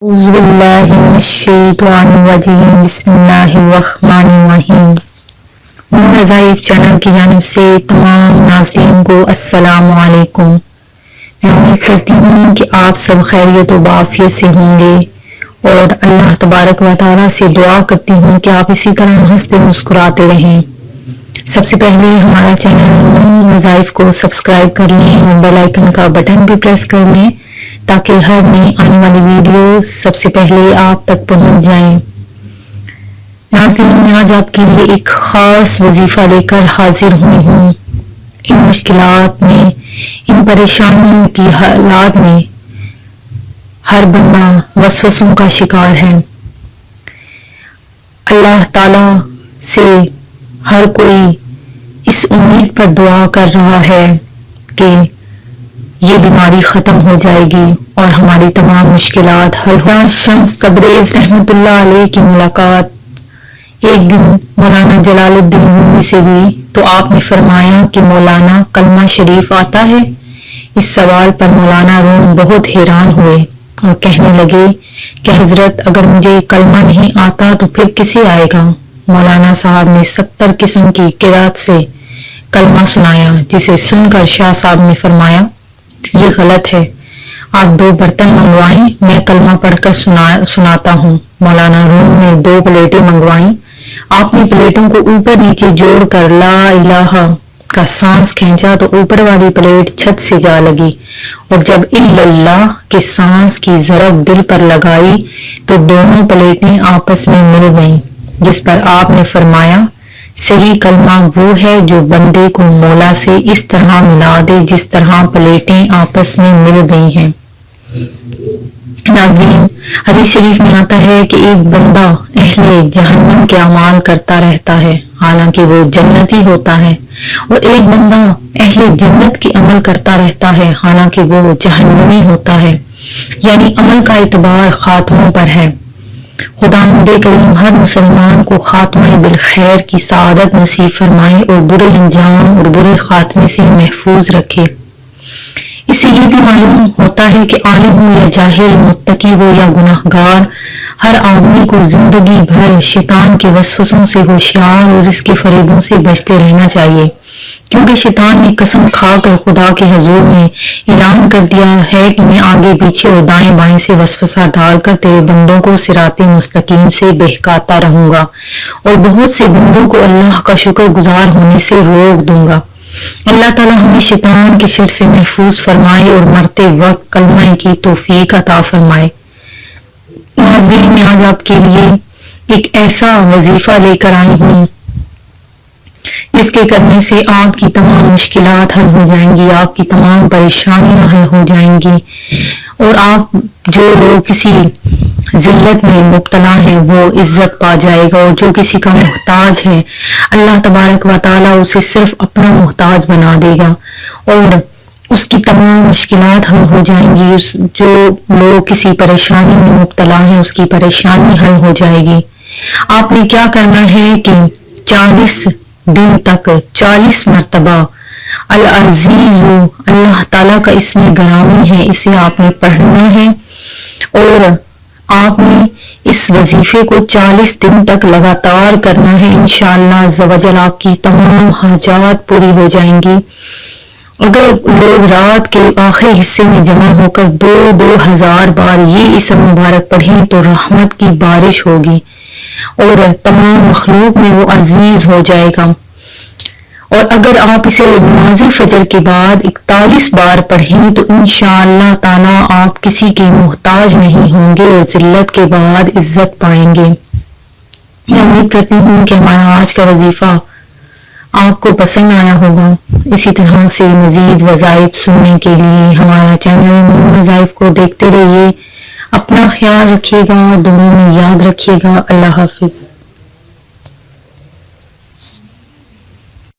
أعوذ باللہ من الشیطان الرجیم بسم اللہ الرحمن الرحیم۔ وظائف چینل کی جانب سے تمام ناظرین کو السلام علیکم۔ میں امید کرتی ہوں کہ آپ سب خیریت و عافیت سے ہوں گے اور اللہ تبارک و تعالیٰ سے دعا کرتی ہوں کہ آپ اسی طرح ہنستے مسکراتے رہیں۔ سب سے پہلے ہمارا چینل وظائف کو سبسکرائب کر لیں اور بیل آئیکن کا بٹن بھی پریس کر لیں تاکہ ہر نئی آنے والی ویڈیو سب سے پہلے آپ تک پہنچ جائیں۔ ناظرین، میں آج آپ کے لیے ایک خاص وظیفہ لے کر حاضر ہوئی ہوں۔ ان مشکلات میں، ان پریشانیوں کی حالات میں ہر بندہ وسوسوں کا شکار ہے۔ اللہ تعالیٰ سے ہر کوئی اس امید پر دعا کر رہا ہے کہ یہ بیماری ختم ہو جائے گی اور ہماری تمام مشکلات حل ہو۔ شمس تبریز رحمۃ اللہ علیہ کی ملاقات ایک دن مولانا جلال الدین رومی سے ہوئی تو آپ نے فرمایا کہ مولانا کلمہ شریف آتا ہے؟ اس سوال پر مولانا روم بہت حیران ہوئے اور کہنے لگے کہ حضرت اگر مجھے کلمہ نہیں آتا تو پھر کسے آئے گا؟ مولانا صاحب نے 70 قسم کی قرات سے کلمہ سنایا، جسے سن کر شاہ صاحب نے فرمایا یہ غلط ہے، آپ 2 برتن منگوائیں، میں کلمہ پڑھ کر سناتا ہوں۔ مولانا روم نے 2 پلیٹیں منگوائیں۔ آپ نے پلیٹوں کو اوپر نیچے جوڑ کر لا الہ کا سانس کھینچا تو اوپر والی پلیٹ چھت سے جا لگی اور جب الا اللہ کے سانس کی ضرب دل پر لگائی تو دونوں پلیٹیں آپس میں مل گئیں، جس پر آپ نے فرمایا صحیح کلمہ وہ ہے جو بندے کو مولا سے اس طرح ملا دے جس طرح پلیٹیں آپس میں مل گئی ہیں۔ ناظرین، حدیث شریف میں آتا ہے کہ ایک بندہ اہل جہنم کے اعمال کرتا رہتا ہے حالانکہ وہ جنتی ہوتا ہے، اور ایک بندہ اہل جنت کے عمل کرتا رہتا ہے حالانکہ وہ جہنمی ہوتا ہے، یعنی عمل کا اعتبار خاتموں پر ہے۔ خداوند کریم ہر مسلمان کو خاتمہ بالخیر کی سعادت نصیب فرمائے اور برے انجام اور برے خاتمے سے محفوظ رکھے۔ اس سے یہ بھی معلوم ہوتا ہے کہ عالم ہو یا جاہل، متقی ہو یا گناہگار، ہر آدمی کو زندگی بھر شیطان کے وسوسوں سے ہوشیار اور اس کے فریبوں سے بچتے رہنا چاہیے، کیونکہ شیطان نے قسم کھا کر خدا کے حضور میں اعلان کر دیا ہے کہ میں آگے پیچھے اور دائیں بائیں سے وسوسہ ڈال کر تیرے بندوں کو صراط مستقیم سے بہکاتا رہوں گا اور بہت سے بندوں کو اللہ کا شکر گزار ہونے سے روک دوں گا۔ اللہ تعالیٰ ہمیں شیطان کے شر سے محفوظ فرمائے اور مرتے وقت کلمہ کی توفیق عطا فرمائے۔ ناظرین، میں آج آپ کے لیے ایک ایسا وظیفہ لے کر آئی ہوں جس کے کرنے سے آپ کی تمام مشکلات حل ہو جائیں گی، آپ کی تمام پریشانیاں حل ہو جائیں گی، اور آپ جو لوگ کسی ذلت میں مبتلا ہیں وہ عزت پا جائے گا، اور جو کسی کا محتاج ہے اللہ تبارک و تعالیٰ اسے صرف اپنا محتاج بنا دے گا اور اس کی تمام مشکلات حل ہو جائیں گی۔ جو لوگ کسی پریشانی میں مبتلا ہیں اس کی پریشانی حل ہو جائے گی۔ آپ نے کیا کرنا ہے کہ 40 دن تک 40 مرتبہ العزیز اللہ تعالیٰ کا اسم گرامی ہے، اسے آپ نے پڑھنا ہے اور آپ نے اس وظیفے کو 40 دن تک لگاتار کرنا ہے۔ انشاءاللہ عز و جل آپ کی تمام حاجات پوری ہو جائیں گی۔ اگر لوگ رات کے آخری حصے میں جمع ہو کر 2000 بار یہ اسم مبارک پڑھیں تو رحمت کی بارش ہوگی اور تمام مخلوق میں وہ عزیز ہو جائے گا۔ اور اگر آپ اسے نماز فجر کے بعد 41 بار پڑھیں تو انشاءاللہ تعالیٰ آپ کسی کے محتاج نہیں ہوں گے اور ذلت کے بعد عزت پائیں گے۔ میں امید کرتی ہوں کہ ہمارا آج کا وظیفہ آپ کو پسند آیا ہوگا۔ اسی طرح سے مزید وظائف سننے کے لیے ہمارا چینل وظائف کو دیکھتے رہیے۔ اپنا خیال رکھیے گا، دعاؤں میں یاد رکھیے گا۔ اللہ حافظ۔